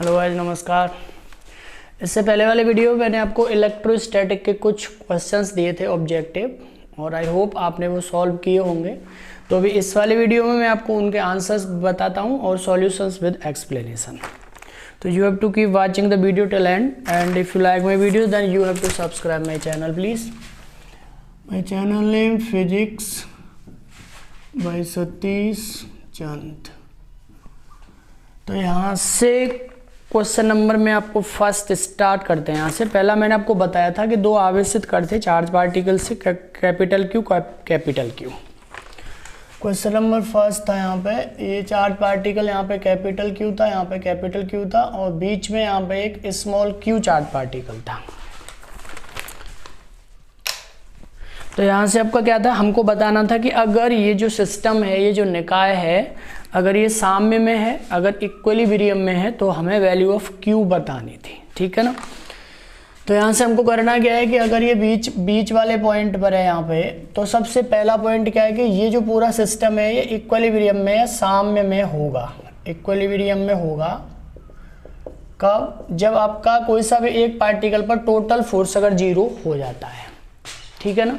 Hello guys, नमस्कार। इससे पहले वाले वीडियो में मैंने आपको इलेक्ट्रोस्टैटिक के कुछ क्वेश्चंस दिए थे ऑब्जेक्टिव, और आई होप आपने वो सॉल्व किए होंगे। तो अभी इस वाले वीडियो में मैं आपको उनके आंसर्स बताता हूँ और सॉल्यूशंस विद एक्सप्लेनेशन। तो you have to keep watching the video till end, and if you like my video then you have to subscribe my channel please. My channel name physics by Satish Chand. तो यहाँ से question number में आपको first start करते हैं। यहाँ से पहला मैंने आपको बताया था कि दो आवेशित कण थे चार्ज पार्टिकल से, capital Q capital Q. Question number first था यहाँ पे, ये चार्ज पार्टिकल यहाँ पे कैपिटल क्यू था, यहाँ पे कैपिटल क्यू था, और बीच में यहाँ पे एक स्मॉल क्यू चार्ज पार्टिकल था। तो यहाँ से आपका क्या था, हमको बताना था कि अगर ये जो सिस्टम है, ये जो निकाय है, अगर ये साम्य में है, अगर इक्विलिब्रियम में है, तो हमें वैल्यू ऑफ क्यू बतानी थी। ठीक है ना। तो यहाँ से हमको करना क्या है कि अगर ये बीच वाले पॉइंट पर है यहाँ पे, तो सबसे पहला पॉइंट क्या है कि ये जो पूरा सिस्टम है ये इक्विलिब्रियम में या साम्य में होगा। इक्विलिब्रियम में होगा कब? जब आपका कोई सा भी एक पार्टिकल पर टोटल फोर्स अगर 0 हो जाता है। ठीक है ना।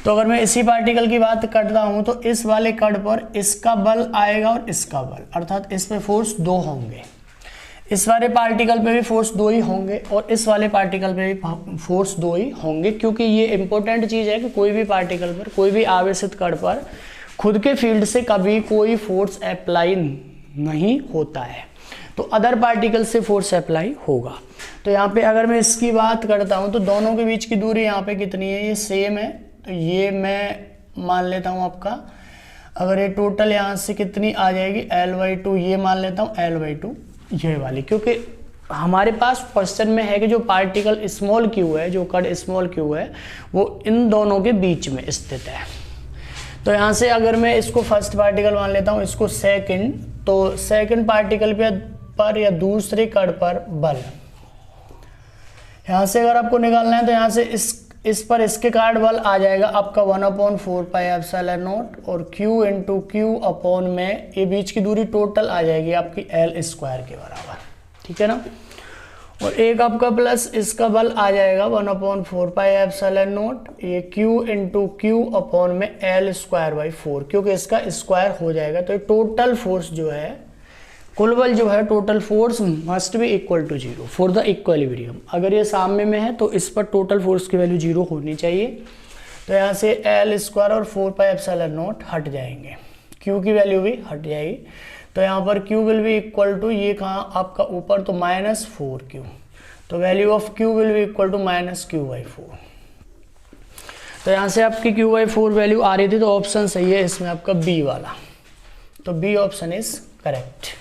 तो अगर मैं इसी पार्टिकल की बात करता हूं तो इस वाले कण पर इसका बल आएगा और इसका बल, अर्थात इस पे फोर्स 2 होंगे। इस वाले पार्टिकल पे भी फोर्स 2 ही होंगे और इस वाले पार्टिकल पे भी फोर्स 2 ही होंगे, क्योंकि ये इंपॉर्टेंट चीज़ है कि कोई भी पार्टिकल पर, कोई भी आवेशित कण पर खुद के फील्ड से कभी कोई फोर्स अप्लाई नहीं होता है, तो अदर पार्टिकल से फोर्स अप्लाई होगा। तो यहाँ पे अगर मैं इसकी बात करता हूँ तो दोनों के बीच की दूरी यहाँ पे कितनी है, ये सेम है। तो ये मैं मान लेता हूँ आपका, अगर ये टोटल यहाँ से कितनी आ जाएगी L/2, ये मान लेता हूँ L/2 ये वाली, क्योंकि हमारे पास क्वेश्चन में है कि जो पार्टिकल स्मॉल क्यू है, जो कण स्मॉल क्यू है, वो इन दोनों के बीच में स्थित है। तो यहाँ से अगर मैं इसको फर्स्ट पार्टिकल मान लेता हूँ, इसको सेकंड, तो सेकंड पार्टिकल पर या दूसरे कण पर बल यहाँ से अगर आपको निकालना है तो यहाँ से इस पर इसके कारण बल आ जाएगा आपका 1/4πε0 और Q इंटू क्यू अपॉन में ये बीच की दूरी टोटल आ जाएगी आपकी L² के बराबर। ठीक है ना। और एक आपका प्लस इसका बल आ जाएगा 1/4πε0 ये Q इंटू क्यू अपॉन में L²/4, क्योंकि इसका स्क्वायर हो जाएगा। तो ये टोटल फोर्स जो है, कुल बल जो है, total force must be equal to 0 for the equilibrium. अगर ये साम्य में है तो इस पर टोटल फोर्स की वैल्यू 0 होनी चाहिए। तो यहाँ से L² और 4πε0 हट जाएंगे, Q की वैल्यू भी हट जाएगी। तो यहाँ पर Q will be equal to, ये कहाँ आपका ऊपर, तो -4Q। तो value of Q will be equal to -Q/4। तो यहाँ से आपकी Q/4 वैल्यू आ रही थी, तो ऑप्शन सही है इसमें आपका B वाला। तो B ऑप्शन इज करेक्ट।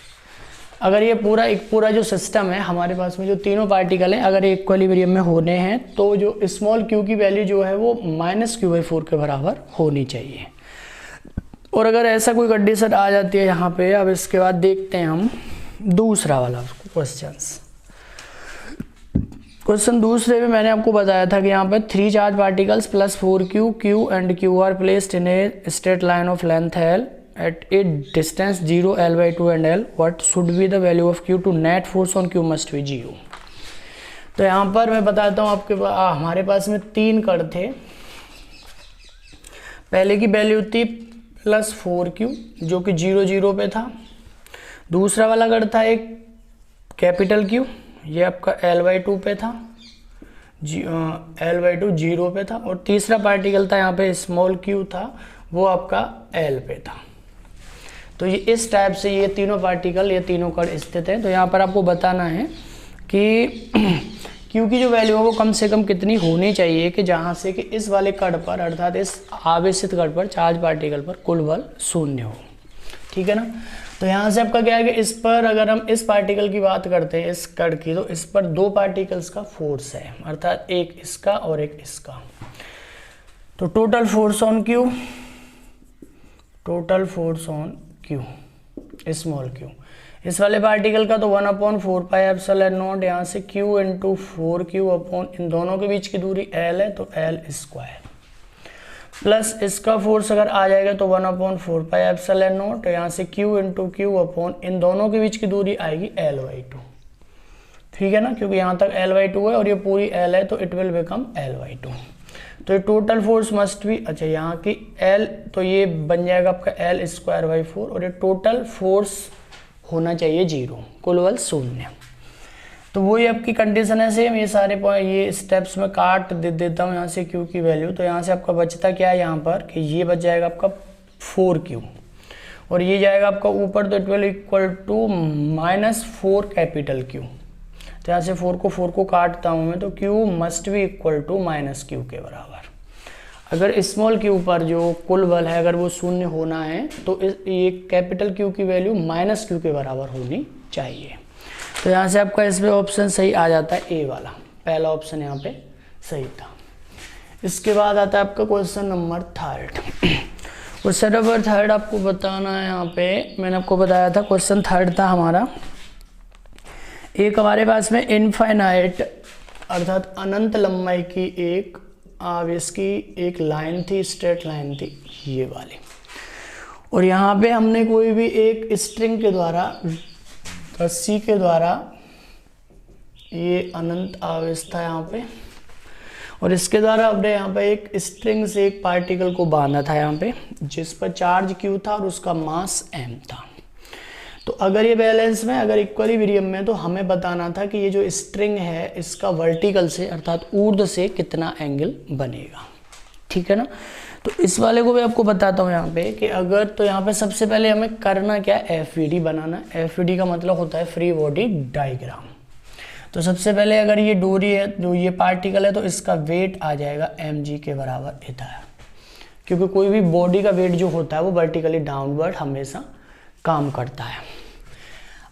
अगर ये पूरा जो सिस्टम है हमारे पास में, जो तीनों पार्टिकल हैं, अगर ये इक्विलिब्रियम में होने हैं तो जो स्मॉल क्यू की वैल्यू जो है वो -Q/4 के बराबर होनी चाहिए। और अगर ऐसा कोई कंडीशन आ जाती है यहाँ पे, अब इसके बाद देखते हैं हम दूसरा वाला क्वेश्चन दूसरे में मैंने आपको बताया था कि यहाँ पर 3 charge particles plus 4Q, Q and Q are placed in a straight line of length L at a distance 0 L/2 and L. What should be the value of Q to net force on Q must be 0. तो यहाँ पर मैं बताता हूँ आपके हमारे पास में 3 कण थे। पहले की वैल्यू थी +4Q जो कि 0 पे था। दूसरा वाला कण था एक कैपिटल Q, ये आपका L/2 पे था, L/2 0 पे था। और तीसरा पार्टिकल था यहाँ पे स्मॉल Q था, वो आपका L पे था। तो ये इस टाइप से ये तीनों पार्टिकल, ये तीनों कण स्थित हैं। तो यहाँ पर आपको बताना है कि Q की जो वैल्यू है वो कम से कम कितनी होनी चाहिए कि जहाँ से कि इस वाले कण पर, अर्थात इस आवेशित कण पर, चार्ज पार्टिकल पर कुल बल 0 हो। ठीक है ना। तो यहाँ से आपका क्या है कि इस पर अगर हम इस पार्टिकल की बात करते हैं, इस कण की, तो इस पर 2 पार्टिकल्स का फोर्स है, अर्थात एक इसका और एक इसका। तो total force on Q, total force on Q small Q, इस वाले पार्टिकल का तो 1/4πε0 यहाँ से Q इंटू 4Q अपॉन, इन दोनों के बीच की दूरी L है तो L² प्लस इसका फोर्स अगर आ जाएगा तो 1/4πε0, तो यहाँ से Q इंटू क्यू अपॉन, इन दोनों के बीच की दूरी आएगी L/2। ठीक है ना, क्योंकि यहाँ तक L/2 है और ये पूरी L है तो इट विल बिकम L/2। तो ये टोटल फोर्स मस्ट भी, अच्छा यहाँ की L, तो ये बन जाएगा आपका L²/4 और ये टोटल फोर्स होना चाहिए 0, कुल बल 0। तो वही आपकी कंडीशन है सेम। ये सारे पॉइंट ये स्टेप्स में काट देता हूँ यहाँ से Q की वैल्यू। तो यहाँ से आपका बचता क्या है यहाँ पर कि ये बच जाएगा आपका 4Q और ये जाएगा आपका ऊपर, तो it will equal to -4 capital Q। तो यहाँ से 4 को काटता हूँ मैं, तो Q मस्ट भी इक्वल टू -Q के बराबर। अगर स्मॉल q पर जो कुल बल है अगर वो 0 होना है तो ये कैपिटल Q की वैल्यू -Q के बराबर होनी चाहिए। तो यहाँ से आपका इसमें ऑप्शन सही आ जाता है ए वाला, पहला ऑप्शन यहाँ पे सही था। इसके बाद आता है आपका क्वेश्चन नंबर 3। क्वेश्चन नंबर 3 आपको बताना है। यहाँ पे मैंने आपको बताया था क्वेश्चन 3 था हमारा, एक हमारे पास में इनफाइनाइट अर्थात अनंत लंबाई की एक आवेश की एक लाइन थी, स्ट्रेट लाइन थी ये वाली, और यहाँ पे हमने कोई भी एक स्ट्रिंग के द्वारा, रस्सी के द्वारा, ये अनंत आवेश था यहाँ पे, और इसके द्वारा हमने यहाँ पे एक स्ट्रिंग से एक पार्टिकल को बांधा था यहाँ पे, जिस पर चार्ज Q था और उसका मास M था। तो अगर ये बैलेंस में, अगर इक्विलिब्रियम में, तो हमें बताना था कि ये जो स्ट्रिंग है इसका वर्टिकल से अर्थात ऊर्ध्व से कितना एंगल बनेगा। ठीक है ना। तो इस वाले को भी आपको बताता हूँ यहाँ पे कि अगर, तो यहाँ पे सबसे पहले हमें करना क्या है, FVD बनाना। FVD का मतलब होता है फ्री बॉडी डायग्राम। तो सबसे पहले अगर ये डोरी है, जो ये पार्टिकल है, तो इसका वेट आ जाएगा mg के बराबर इधर, क्योंकि कोई भी बॉडी का वेट जो होता है वो वर्टिकली डाउनवर्ड हमेशा काम करता है।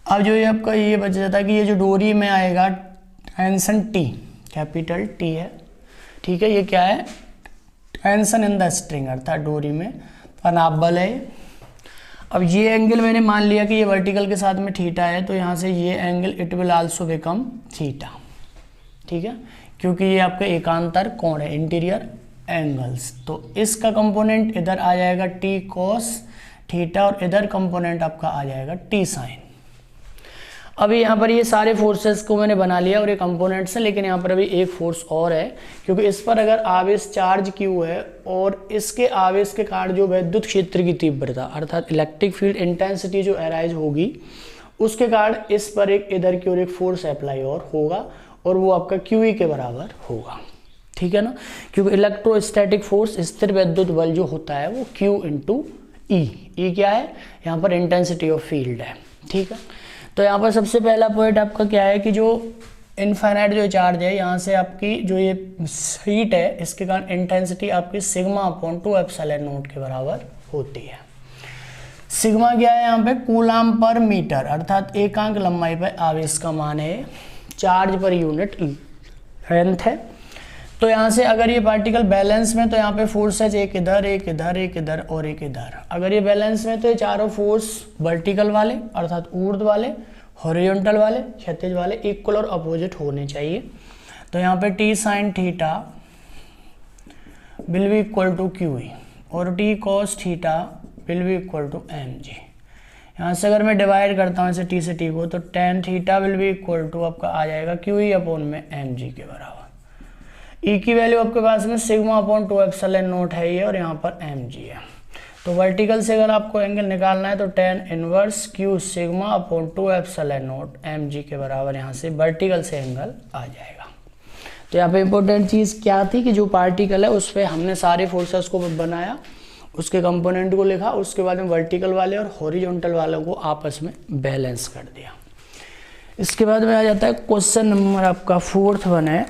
अब जो ये आपका ये बच जाता है कि ये जो डोरी में आएगा टेंशन T, कैपिटल T है, ठीक है। ये क्या है, टेंशन इन द स्ट्रिंग अर्थात डोरी में तनाव बल है। अब ये एंगल मैंने मान लिया कि ये वर्टिकल के साथ में थीटा है, तो यहाँ से ये angle it will also become theta, ठीक है, क्योंकि ये आपका एकांतर कोण है, इंटीरियर एंगल्स। तो इसका कंपोनेंट इधर आ जाएगा T cos थीटा और इधर कंपोनेंट आपका आ जाएगा T sin। अभी यहाँ पर ये सारे फोर्सेस को मैंने बना लिया और ये कंपोनेंट्स हैं, लेकिन यहाँ पर अभी एक फोर्स और है, क्योंकि इस पर अगर आवेश चार्ज Q है और इसके आवेश के कारण जो विद्युत क्षेत्र की तीव्रता अर्थात इलेक्ट्रिक फील्ड इंटेंसिटी जो अराइज होगी, उसके कारण इस पर एक इधर की ओर एक फोर्स अप्लाई और होगा और वो आपका QE के बराबर होगा। ठीक है ना, क्योंकि इलेक्ट्रोस्टैटिक फोर्स स्थिर विद्युत बल जो होता है वो Q × E। E क्या है, यहाँ पर इंटेंसिटी ऑफ फील्ड है। ठीक है, तो यहाँ पर सबसे पहला पॉइंट आपका क्या है कि जो इनफाइनाइट जो चार्ज है, यहाँ से आपकी जो ये हीट है इसके कारण इंटेंसिटी आपकी σ/2ε0 के बराबर होती है। सिग्मा क्या है यहाँ पे, कूलाम पर मीटर अर्थात एकांक लंबाई पर आवेश का मान है, चार्ज पर यूनिट लेंथ है। तो यहाँ से अगर ये पार्टिकल बैलेंस में, तो यहाँ पे फोर्सेज एक इधर, एक इधर, एक इधर और एक इधर। अगर ये बैलेंस में तो ये चारों फोर्स वर्टिकल वाले अर्थात ऊर्ध्व वाले, हॉरिजॉन्टल वाले, क्षैतिज वाले इक्वल और अपोजिट होने चाहिए। तो यहाँ पे T sin theta will be equal to QE और T cos theta will be equal to mg। यहाँ से अगर मैं डिवाइड करता हूँ इसे T से T को, तो tan theta will be equal to आपका आ जाएगा QE अपॉन में mg के बराबर। E की वैल्यू आपके पास में σ/2ε0 है ये, और यहाँ पर mg है। तो वर्टिकल से अगर आपको एंगल निकालना है तो tan इनवर्स Q σ/2ε0 mg के बराबर यहाँ से वर्टिकल से एंगल आ जाएगा। तो यहाँ पे इंपॉर्टेंट चीज़ क्या थी कि जो पार्टिकल है उस पर हमने सारे फोर्सेस को बनाया, उसके कंपोनेंट को लिखा, उसके बाद में वर्टिकल वाले और हॉरिजॉन्टल वालों को आपस में बैलेंस कर दिया। इसके बाद में आ जाता है क्वेश्चन नंबर आपका 4th वन है,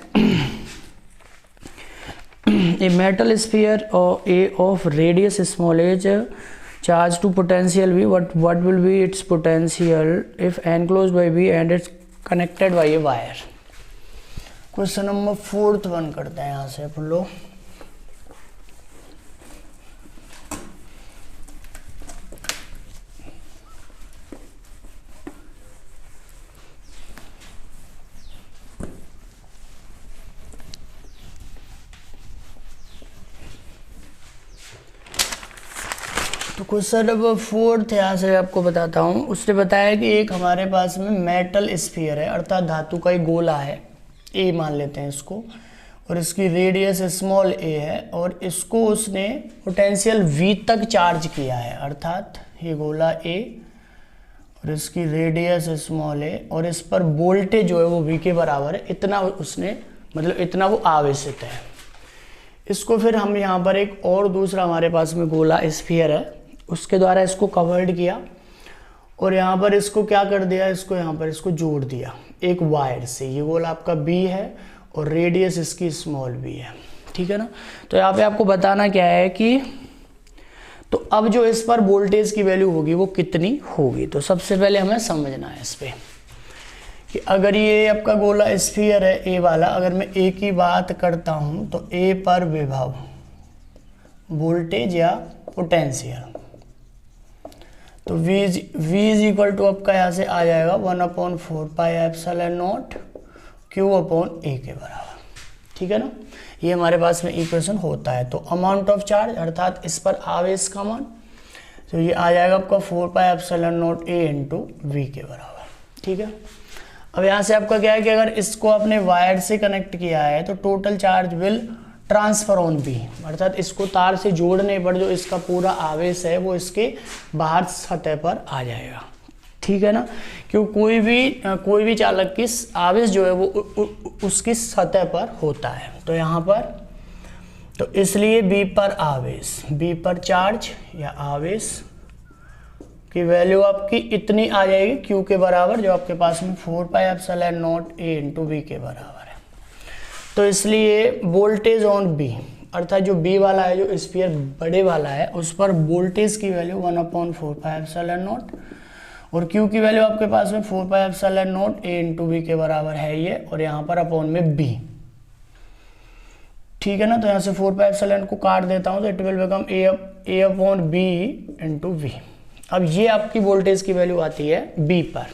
a metal sphere or a of radius small h charged to potential V, what will be its potential if enclosed by B and it's connected by a wire। Question number 4th one करते हैं यहाँ से अपन लोग। तो question number 4 यहाँ से आपको बताता हूँ। उसने बताया कि एक हमारे पास में मेटल स्फीयर है, अर्थात धातु का एक गोला है, ए मान लेते हैं इसको, और इसकी रेडियस स्मॉल ए है, और इसको उसने पोटेंशियल वी तक चार्ज किया है, अर्थात ये गोला ए और इसकी रेडियस स्मॉल है, और इस पर वोल्टेज जो है वो वी के बराबर है, इतना उसने मतलब इतना वो आवेशित है। इसको फिर हम यहाँ पर एक और दूसरा हमारे पास में गोला स्फीयर है, उसके द्वारा इसको कवर्ड किया, और यहाँ पर इसको क्या कर दिया, इसको यहाँ पर इसको जोड़ दिया एक वायर से। ये गोला आपका बी है और रेडियस इसकी स्मॉल बी है, ठीक है ना। तो यहाँ पे आपको बताना क्या है कि तो अब जो इस पर वोल्टेज की वैल्यू होगी वो कितनी होगी। तो सबसे पहले हमें समझना है इस पे कि अगर ये आपका गोला स्फीयर है ए वाला, अगर मैं ए की बात करता हूँ तो ए पर विभव वोल्टेज या पोटेंशियल, तो V इज इक्वल टू आपका यहाँ से आ जाएगा 1/4 pi epsilon not Q upon A के बराबर, ठीक है ना। ये हमारे पास में इक्वेशन होता है। तो अमाउंट ऑफ चार्ज अर्थात इस पर आवेश का मान, तो ये आ जाएगा आपका 4 pi epsilon naught A into V के बराबर, ठीक है। अब यहाँ से आपका क्या है कि अगर इसको आपने वायर से कनेक्ट किया है तो total charge will transfer on B, अर्थात इसको तार से जोड़ने पर जो इसका पूरा आवेश है वो इसके बाहर सतह पर आ जाएगा, ठीक है ना। क्यों कोई भी चालक की आवेश जो है वो उसकी सतह पर होता है। तो यहाँ पर तो इसलिए बी पर आवेश, बी पर चार्ज या आवेश की वैल्यू आपकी इतनी आ जाएगी क्यू के बराबर, जो आपके पास में 4 pi epsilon naught A into V के बराबर है। तो इसलिए वोल्टेज ऑन बी, अर्थात जो बी वाला है, जो स्फीयर बड़े वाला है, उस पर वोल्टेज की वैल्यू 1/4 पाई एप्सिलॉन नॉट, और क्यू की वैल्यू आपके पास में 4 pi epsilon naught A into V के बराबर है ये, और यहाँ पर अपॉन में बी, ठीक है ना। तो यहाँ से 4 पाई एप्सिलॉन को काट देता हूँ तो it will become A upon B into V. अब ये आपकी वोल्टेज की वैल्यू आती है बी पर,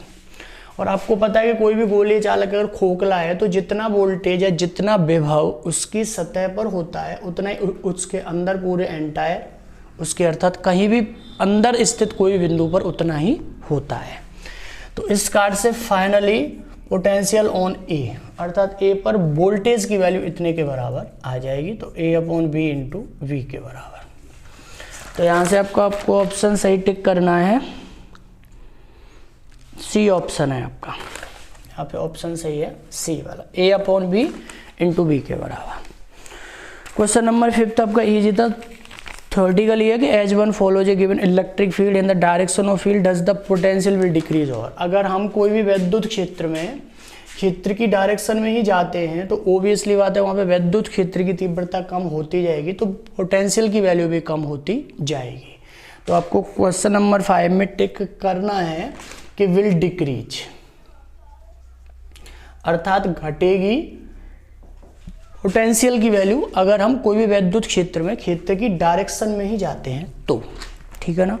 और आपको पता है कि कोई भी गोलीय चालक अगर खोखला है तो जितना वोल्टेज या जितना विभव उसकी सतह पर होता है उतना ही उसके अंदर पूरे एंटायर उसके अर्थात कहीं भी अंदर स्थित कोई भी बिंदु पर उतना ही होता है। तो इस कार्ड से फाइनली पोटेंशियल ऑन ए, अर्थात ए पर वोल्टेज की वैल्यू इतने के बराबर आ जाएगी, तो ए अपॉन बी इंटू वी के बराबर। तो यहाँ से आपको ऑप्शन सही टिक करना है, सी ऑप्शन है आपका, यहाँ पे ऑप्शन सही है सी वाला, ए अपॉन बी इंटू बी के बराबर। क्वेश्चन नंबर 5 आपका इजी था, थ्योरेटिकली है कि as one follows a given electric field in the direction of field does the potential will decrease. और अगर हम कोई भी विद्युत क्षेत्र में क्षेत्र की डायरेक्शन में ही जाते हैं तो ओबियसली बात है वहाँ पे विद्युत क्षेत्र की तीव्रता कम होती जाएगी, तो पोटेंशियल की वैल्यू भी कम होती जाएगी। तो आपको क्वेश्चन नंबर 5 में टिक करना है कि विल डिक्रीज, अर्थात घटेगी पोटेंशियल की वैल्यू अगर हम कोई भी विद्युत क्षेत्र में क्षेत्र की डायरेक्शन में ही जाते हैं तो, ठीक है ना।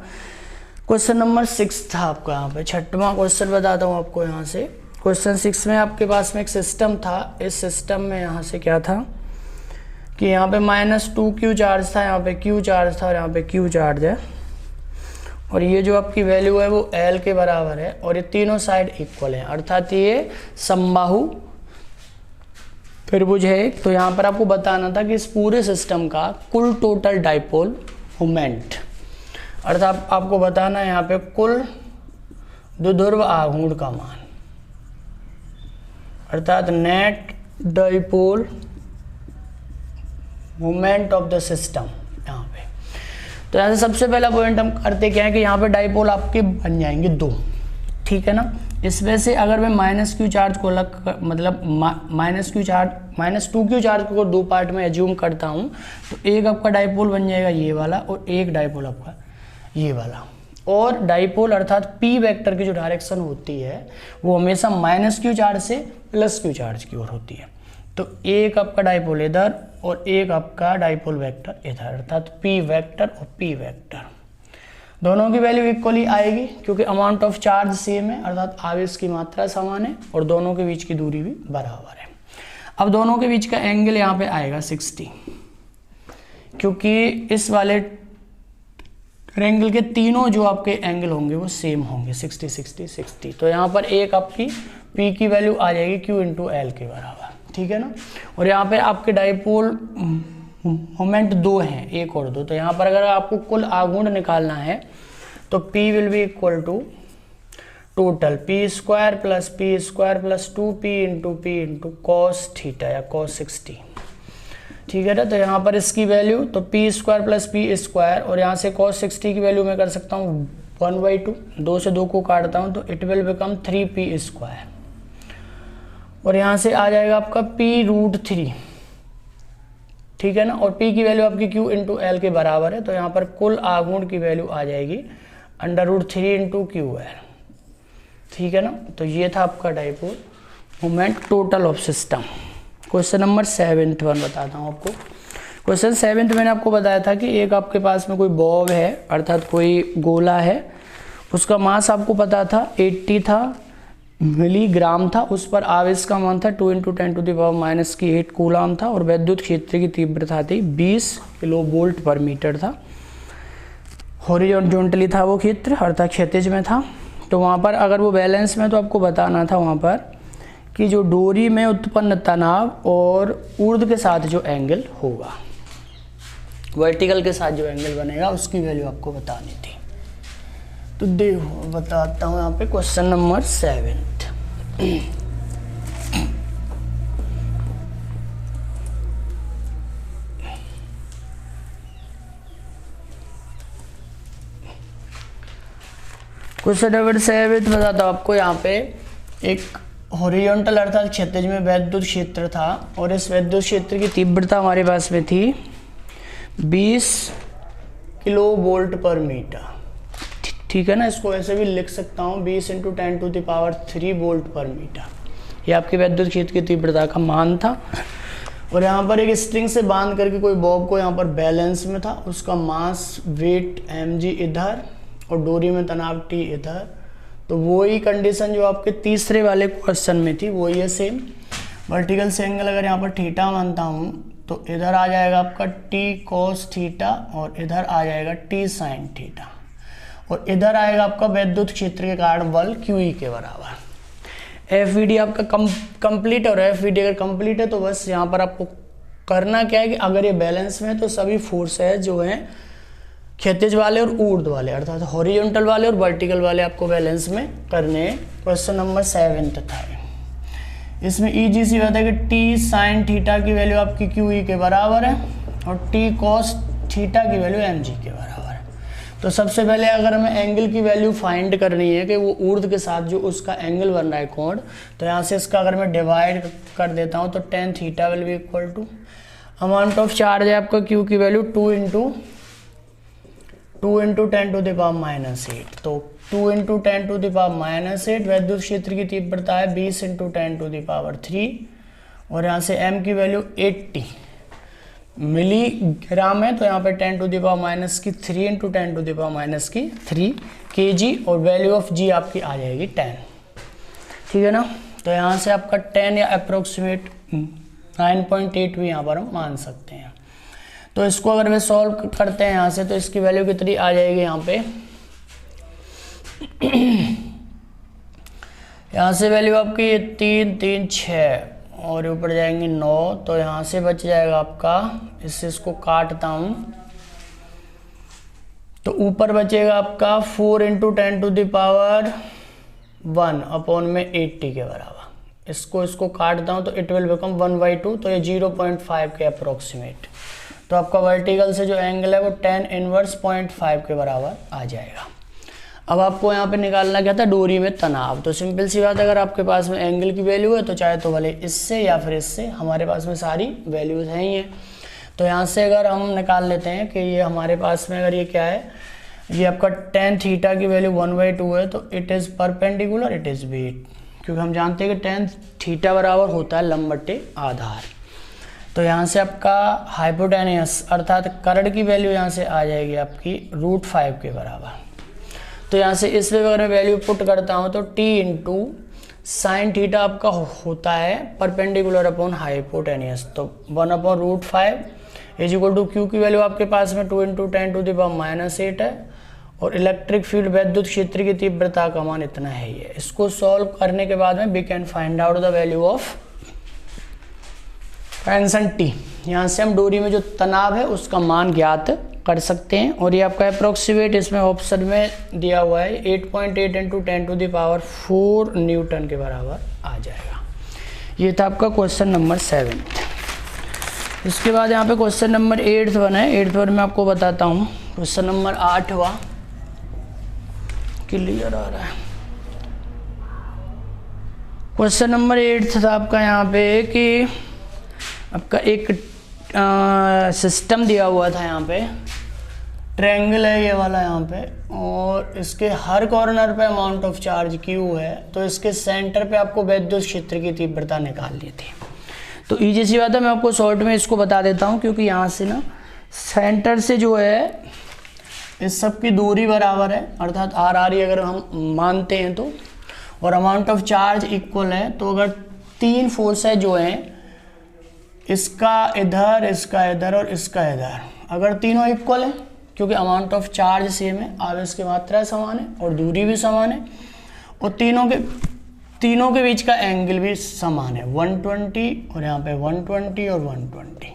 क्वेश्चन नंबर 6 था आपका, यहाँ पे 6वां क्वेश्चन बताता हूँ आपको। यहाँ से क्वेश्चन 6 में आपके पास में एक सिस्टम था, इस सिस्टम में यहाँ से क्या था कि यहाँ पे -2q चार्ज था, यहाँ पे q चार्ज था और यहाँ पे q चार्ज है, और ये जो आपकी वैल्यू है वो L के बराबर है, और ये तीनों साइड इक्वल है, अर्थात ये समबाहु त्रिभुज है। तो यहाँ पर आपको बताना था कि इस पूरे सिस्टम का कुल टोटल डाइपोल मोमेंट, अर्थात आपको बताना है यहाँ पे कुल द्विध्रुव आघूर्ण का मान, अर्थात net dipole moment of the system यहाँ पे। तो यहाँ से सबसे पहला पॉइंट हम करते क्या है कि यहाँ पे डाइपोल आपके बन जाएंगे 2, ठीक है ना। इसमें से अगर मैं -q चार्ज को मतलब -2q चार्ज को 2 पार्ट में एज्यूम करता हूँ तो एक आपका डाइपोल बन जाएगा ये वाला और एक डाइपोल आपका ये वाला। और डाइपोल अर्थात p वेक्टर की जो डायरेक्शन होती है वो हमेशा -q चार्ज से +q चार्ज की ओर होती है। तो एक आपका डाइपोल इधर और एक आपका डाइपोल वेक्टर इधर, अर्थात p वेक्टर और p वेक्टर दोनों की वैल्यू इक्वली आएगी क्योंकि अमाउंट ऑफ चार्ज सेम है, अर्थात आवेश की मात्रा समान है और दोनों के बीच की दूरी भी बराबर है। अब दोनों के बीच का एंगल यहाँ पे आएगा 60, क्योंकि इस वाले ट्रायंगल के तीनों जो आपके एंगल होंगे वो सेम होंगे 60 60 60। तो यहाँ पर एक आपकी P की वैल्यू आ जाएगी Q इंटू एल के बराबर, ठीक है ना। और यहाँ पे आपके डाइपोल मोमेंट दो हैं, एक और दो। तो यहाँ पर अगर आपको कुल आघूर्ण निकालना है तो P will be equal to total P square plus 2P into cos theta या कॉस 60, ठीक है ना। तो यहाँ पर इसकी वैल्यू तो P square plus P square, और यहाँ से cos 60 की वैल्यू मैं कर सकता हूँ 1/2, 2 से 2 को काटता हूँ तो it will become 3P square, और यहाँ से आ जाएगा आपका P√3, ठीक है ना। और P की वैल्यू आपकी Q इंटू एल के बराबर है। तो यहाँ पर कुल आघूर्ण की वैल्यू आ जाएगी √3 इंटू QL, ठीक है ना। तो ये था आपका dipole moment total of system. Question number 7 बताता हूँ आपको। क्वेश्चन 7 मैंने आपको बताया था कि एक आपके पास में कोई बॉब है, अर्थात कोई गोला है, उसका मास आपको पता था 80 था, मिलीग्राम था, उस पर आवेश का मान था 2 × 10⁻⁻8 कूलाम था, और विद्युत क्षेत्र की तीव्रता थी 20 किलोवोल्ट पर मीटर था। हॉरिजॉन्टली था वो क्षेत्र, अर्थात क्षैतिज में था। तो वहाँ पर अगर वो बैलेंस में, तो आपको बताना था वहाँ पर कि जो डोरी में उत्पन्न तनाव और ऊर्ध्व के साथ जो एंगल होगा, वर्टिकल के साथ जो एंगल बनेगा, उसकी वैल्यू आपको बतानी थी। तो देखो बताता हूँ यहाँ पे क्वेश्चन नंबर 7। क्वेश्चन नंबर 7 बताता हूँ आपको। यहाँ पे एक हॉरिजॉन्टल अर्थात क्षैतिज में वैद्युत क्षेत्र था, और इस वैद्युत क्षेत्र की तीव्रता हमारे पास में थी 20 किलोवोल्ट पर मीटर, ठीक है ना। इसको ऐसे भी लिख सकता हूँ 20 × 10⁻³ वोल्ट पर मीटर। ये आपके वैद्युत क्षेत्र की तीव्रता का मान था। और यहाँ पर एक स्ट्रिंग से बांध करके कोई बॉब को यहाँ पर बैलेंस में था, उसका मास वेट mg इधर और डोरी में तनाव T इधर। तो वही कंडीशन जो आपके तीसरे वाले क्वेश्चन में थी वही है सेम। वर्टिकल से एंगल अगर यहाँ पर थीटा मानता हूँ तो इधर आ जाएगा आपका T cos थीटा, और इधर आ जाएगा T sin थीटा, और इधर आएगा आपका वैद्युत क्षेत्र के कारण बल QE के बराबर। FVD आपका कंप्लीट, और FVD अगर कंप्लीट है तो बस यहाँ पर आपको करना क्या है कि अगर ये बैलेंस में है तो सभी फोर्स है जो हैं क्षैतिज वाले और ऊर्ध्व वाले, अर्थात हॉरिजॉन्टल वाले और वर्टिकल वाले आपको बैलेंस में करने। क्वेश्चन नंबर 7 था। इसमें ईजी सी बात है कि T sin थीटा की वैल्यू आपकी QE के बराबर है, और T cos थीटा की वैल्यू mg के बराबर है। तो सबसे पहले अगर हमें एंगल की वैल्यू फाइंड करनी है कि वो ऊर्ध्व के साथ जो उसका एंगल बन रहा है कोण, तो यहाँ से इसका अगर मैं डिवाइड कर देता हूँ तो tan theta will be equal to amount of charge है आपका Q की वैल्यू 2 × 10⁻⁸। तो 2 × 10⁻⁸, वैद्युत क्षेत्र की तीव्रता है 20 × 10⁻3, और यहाँ से m की वैल्यू 80 मिलीग्राम है, तो यहाँ पे 10⁻³ × 10⁻³ kg, और वैल्यू ऑफ g आपकी आ जाएगी 10, ठीक है ना। तो यहाँ से आपका 10 या अप्रोक्सीमेट 9.8 भी यहाँ पर हम मान सकते हैं। तो इसको अगर वे सॉल्व करते हैं यहाँ से, तो इसकी वैल्यू कितनी आ जाएगी यहाँ पे यहाँ से वैल्यू आपकी 3 3 6 और ऊपर जाएंगे 9। तो यहाँ से बच जाएगा आपका, इससे इसको काटता हूँ तो ऊपर बचेगा आपका 4 × 10⁻1/80 के बराबर। इसको काटता हूँ तो इट विल बिकम 1/2, तो ये 0.5 के अप्रोक्सीमेट। तो आपका वर्टिकल से जो एंगल है वो tan इनवर्स 0.5 के बराबर आ जाएगा। अब आपको यहाँ पे निकालना क्या था, डोरी में तनाव। तो सिंपल सी बात है, अगर आपके पास में एंगल की वैल्यू है तो चाहे तो भले इससे या फिर इससे, हमारे पास में सारी वैल्यूज हैं ही हैं। तो यहाँ से अगर हम निकाल लेते हैं कि ये हमारे पास में अगर ये क्या है, ये आपका tan थीटा की वैल्यू 1/2 है, तो it is perpendicular, it is weight, क्योंकि हम जानते हैं कि tan थीटा बराबर होता है लंब बटे आधार। तो यहाँ से आपका हाइपोटेनियस अर्थात कर्ण की वैल्यू यहाँ से आ जाएगी आपकी √5 के बराबर। तो यहाँ से इसमें अगर मैं वैल्यू पुट करता हूँ तो t × sin थीटा आपका होता है परपेंडिकुलर अपॉन हाइपोटेनियस। तो 1/√5 इज इक्वल टू Q की वैल्यू आपके पास में 2 × 10⁻⁸ है, और इलेक्ट्रिक फील्ड विद्युत क्षेत्र की तीव्रता का मान इतना है ही है। इसको सॉल्व करने के बाद में we can find out the value of tension T. यहाँ से हम डोरी में जो तनाव है उसका मान ज्ञात कर सकते हैं। और ये आपका अप्रोक्सीमेट इसमें ऑप्शन में दिया हुआ है 8.8 इंटू 10⁴ न्यूटन के बराबर आ जाएगा। ये था आपका क्वेश्चन नंबर 7। इसके बाद यहाँ पे क्वेश्चन नंबर 8 वन है। 8 वन में आपको बताता हूँ। क्वेश्चन नंबर 8वां क्लियर आ रहा है। क्वेश्चन नंबर 8 था आपका यहाँ पे कि आपका एक सिस्टम दिया हुआ था। यहाँ पे ट्रायंगल है ये वाला यहाँ पे, और इसके हर कॉर्नर पे अमाउंट ऑफ चार्ज Q है। तो इसके सेंटर पे आपको विद्युत क्षेत्र की तीव्रता निकालनी थी। तो इजी सी बात है, मैं आपको शॉर्ट में इसको बता देता हूँ, क्योंकि यहाँ से ना सेंटर से जो है इस सब की दूरी बराबर है, अर्थात R अगर हम मानते हैं तो, और अमाउंट ऑफ चार्ज इक्वल है। तो अगर तीन फोर्सेस जो हैं, इसका इधर, इसका इधर और इसका इधर, अगर तीनों इक्वल है, क्योंकि अमाउंट ऑफ चार्ज सेम है, आवेश की मात्रा समान है और दूरी भी समान है, और तीनों के बीच का एंगल भी समान है 120, और यहाँ पे 120 और 120।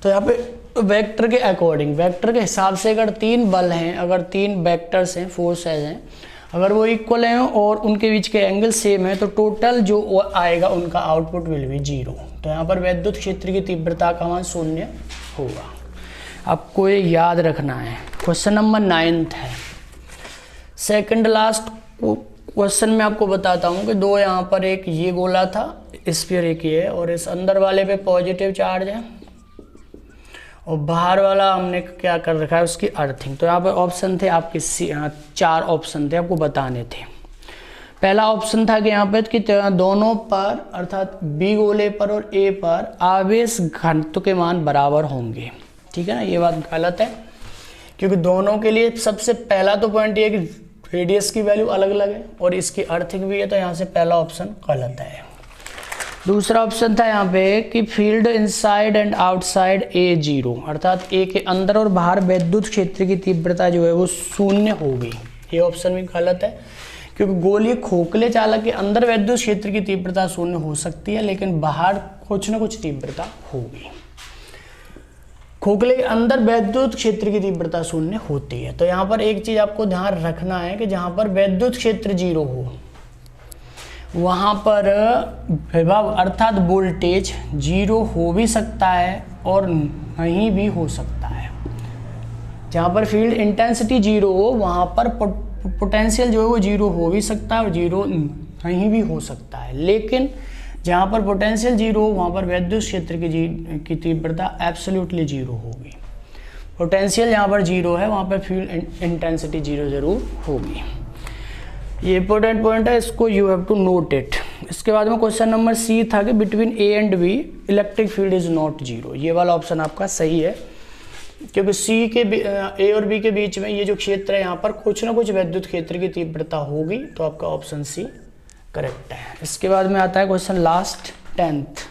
तो यहाँ पे वेक्टर के अकॉर्डिंग, वेक्टर के हिसाब से अगर तीन बल हैं, अगर तीन वेक्टर्स हैं, फोर्सेस हैं, अगर वो इक्वल हैं और उनके बीच के एंगल सेम है, तो टोटल जो आएगा उनका आउटपुट विल बी 0। तो यहाँ पर विद्युत क्षेत्र की तीव्रता का मान 0 होगा। आपको ये याद रखना है। क्वेश्चन नंबर 9 है। सेकंड लास्ट क्वेश्चन में आपको बताता हूँ कि दो यहाँ पर एक ये गोला था, स्फीयर एक ये है, और इस अंदर वाले पे पॉजिटिव चार्ज है और बाहर वाला हमने क्या कर रखा है, उसकी अर्थिंग। तो यहाँ पर ऑप्शन थे आपके 4 ऑप्शन थे, आपको बताने थे। पहला ऑप्शन था कि यहाँ पे कि दोनों पर, अर्थात बी गोले पर और ए पर आवेश घनत्व के मान बराबर होंगे। ठीक है ना, ये बात गलत है, क्योंकि दोनों के लिए सबसे पहला तो पॉइंट ये कि रेडियस की वैल्यू अलग अलग है और इसकी अर्थिंग भी है, तो यहाँ से पहला ऑप्शन गलत है। दूसरा ऑप्शन था यहाँ पे कि फील्ड इनसाइड एंड आउटसाइड ए 0, अर्थात ए के अंदर और बाहर विद्युत क्षेत्र की तीव्रता जो है वो 0 होगी। ये ऑप्शन भी गलत है, क्योंकि गोलीय खोखले चालक के अंदर विद्युत क्षेत्र की तीव्रता 0 हो सकती है, लेकिन बाहर कुछ न कुछ तीव्रता होगी। खोखले के अंदर विद्युत क्षेत्र की तीव्रता 0 होती है। तो यहाँ पर एक चीज आपको ध्यान रखना है कि जहाँ पर विद्युत क्षेत्र 0 हो, वहाँ पर विभव अर्थात वोल्टेज 0 हो भी सकता है और नहीं भी हो सकता है। जहाँ पर फील्ड इंटेंसिटी 0 हो, वहाँ पर पोटेंशियल जो है वो 0 हो भी सकता है और 0 नहीं भी हो सकता है। लेकिन जहाँ पर पोटेंशियल 0 हो, वहाँ पर विद्युत क्षेत्र की तीव्रता एब्सोल्युटली 0 होगी। पोटेंशियल जहाँ पर 0 है, वहाँ पर फील्ड इंटेंसिटी 0 जरूर होगी। ये इंपॉर्टेंट पॉइंट है, इसको you have to note it. इसके बाद में क्वेश्चन नंबर सी था कि between A and B electric field is not 0। ये वाला ऑप्शन आपका सही है, क्योंकि सी के ए और बी के बीच में ये जो क्षेत्र है, यहाँ पर कुछ ना कुछ विद्युत क्षेत्र की तीव्रता होगी। तो आपका ऑप्शन सी करेक्ट है। इसके बाद में आता है question last 10th।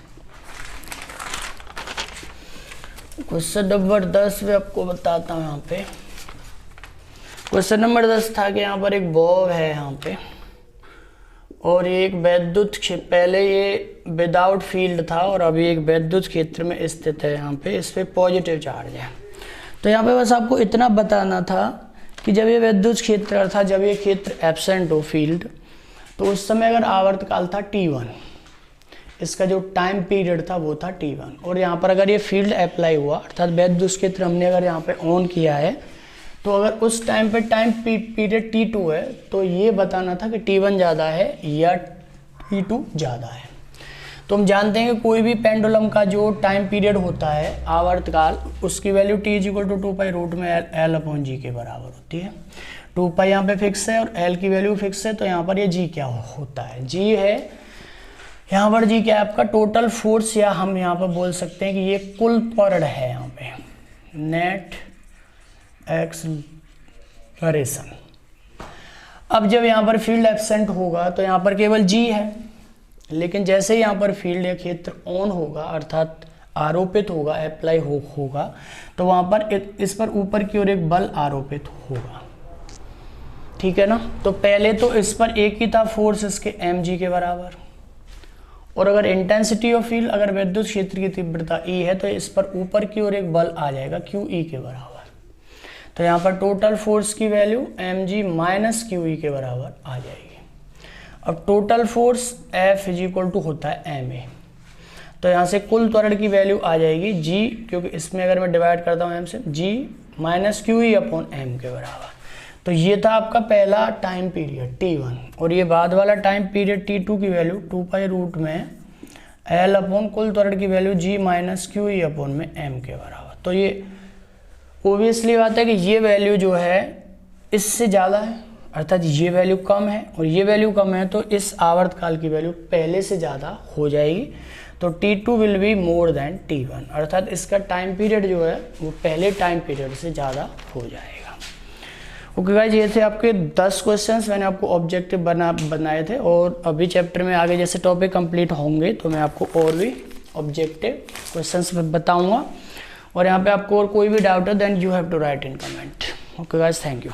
Question number 10 में आपको बताता हूँ। यहाँ पे क्वेश्चन नंबर 10 था कि यहाँ पर एक बॉब है यहाँ पे, और ये एक विद्युत क्षेत्र, पहले ये विदाउट फील्ड था और अभी एक विद्युत क्षेत्र में स्थित है। यहाँ पे इस पे पॉजिटिव चार्ज है। तो यहाँ पे बस आपको इतना बताना था कि जब ये विद्युत क्षेत्र अर्थात जब ये क्षेत्र एब्सेंट हो फील्ड, तो उस समय अगर आवर्तकाल था T1, इसका जो टाइम पीरियड था वो था T1, और यहाँ पर अगर ये फील्ड अप्लाई हुआ अर्थात विद्युत क्षेत्र हमने अगर यहाँ पे ऑन किया है, तो अगर उस टाइम पे टाइम पीरियड T2 है, तो ये बताना था कि T1 ज़्यादा है या T2 ज़्यादा है। तो हम जानते हैं कि कोई भी पेंडुलम का जो टाइम पीरियड होता है आवर्तकाल, उसकी वैल्यू T = 2π में L/G के बराबर होती है। 2π यहाँ पे फिक्स है और L की वैल्यू फिक्स है। तो यहाँ पर ये G क्या होता है, G है यहाँ पर, G क्या है आपका टोटल फोर्स, या हम यहाँ पर बोल सकते हैं कि ये कुल त्वरण है यहाँ पे, नेट एक्सलरेशन। अब जब यहाँ पर फील्ड एब्सेंट होगा तो यहाँ पर केवल G है, लेकिन जैसे ही यहाँ पर फील्ड या क्षेत्र ऑन होगा अर्थात आरोपित होगा, अप्लाई होगा, तो वहाँ पर इस पर ऊपर की ओर एक बल आरोपित होगा। ठीक है ना। तो पहले तो इस पर एक ही था फोर्स इसके mg के बराबर, और अगर इंटेंसिटी ऑफ फील्ड, अगर विद्युत क्षेत्र की तीव्रता E है तो इस पर ऊपर की ओर एक बल आ जाएगा QE के बराबर। तो यहाँ पर टोटल फोर्स की वैल्यू mg माइनस QE के बराबर आ जाएगी। अब total force F is equal to होता है ma, तो यहाँ से कुल त्वरण की वैल्यू आ जाएगी g, क्योंकि इसमें अगर मैं डिवाइड करता हूँ m से, g minus QE upon m के बराबर। तो ये था आपका पहला टाइम पीरियड T1, और ये बाद वाला टाइम पीरियड T2 की वैल्यू 2 पाई रूट में L अपॉन कुल त्वरण की value g minus QE upon में m के बराबर। तो ये ओबियसली बात है कि ये वैल्यू जो है इससे ज़्यादा है, अर्थात ये वैल्यू कम है और ये वैल्यू कम है, तो इस आवर्तकाल की वैल्यू पहले से ज़्यादा हो जाएगी। तो T2 will be more than T1, अर्थात इसका टाइम पीरियड जो है वो पहले टाइम पीरियड से ज़्यादा हो जाएगा। ओके गाइस, ये थे आपके 10 क्वेश्चंस, मैंने आपको ऑब्जेक्टिव बनाए थे, और अभी चैप्टर में आगे जैसे टॉपिक कंप्लीट होंगे तो मैं आपको और भी ऑब्जेक्टिव क्वेश्चंस बताऊंगा। और यहाँ पे आपको और कोई भी डाउट है then you have to write in comment. Okay guys, thank you.